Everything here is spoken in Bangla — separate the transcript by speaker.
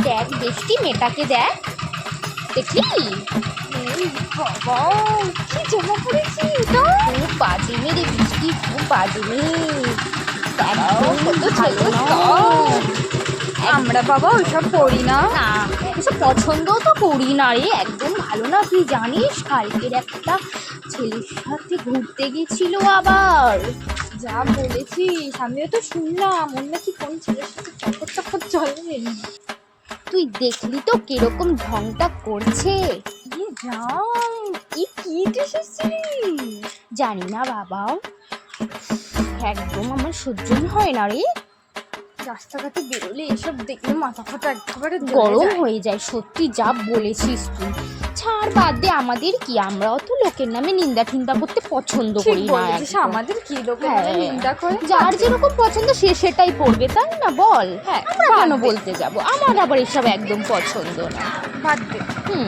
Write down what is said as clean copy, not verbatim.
Speaker 1: দেখ বেষ্টি মেয়েটাকে দেখ, দেখলি
Speaker 2: বাবা কি জামা পড়েছি এটা,
Speaker 1: খুব বাজে মেয়ে রে বৃষ্টি, খুব বাজে মেয়ে, একদম
Speaker 2: কত
Speaker 1: ভালো
Speaker 2: ছোট
Speaker 1: নয়।
Speaker 2: আমরা বাবা ওইসব পড়ি না।
Speaker 1: না এসব পছন্দও তো করি না রে, একদম ভালো না। তুই জানিস কালকের একটা ছেলের সাথে ঘুরতে গেছিল আবার।
Speaker 2: যা বলেছিস আমিও তো শুনলাম, ওর নাকি কোন ছেলের সাথে চক্কর চক্কর চলে।
Speaker 1: তুই দেখলি তো কিরকম ঢংটা করছে।
Speaker 2: জান কি ড্রেস এসেছিলি?
Speaker 1: জানি না বাবা, একদম আমার সহ্যই হয় না রে,
Speaker 2: রাস্তাঘাটে বেরোলে এসব দেখলে মাথা ফাটা একেবারে
Speaker 1: গরম হয়ে যায়। সত্যি যা বলেছিস তুই, ছাড় বাদ দে, আমাদের কি, আমরাও তো লোকের নামে নিন্দা টিন্দা করতে পছন্দ করি না একদম।
Speaker 2: আমাদের কি লোকের
Speaker 1: হ্যাঁ,
Speaker 2: নিন্দা করে?
Speaker 1: যার যেরকম পছন্দ সে সেটাই পড়বে, তাই না বল?
Speaker 2: হ্যাঁ,
Speaker 1: আমরা
Speaker 2: বাদ
Speaker 1: কেন
Speaker 2: দে।
Speaker 1: বলতে যাব, আমার আবার এসব একদম পছন্দ না।
Speaker 2: বাদ দে।
Speaker 1: হুম।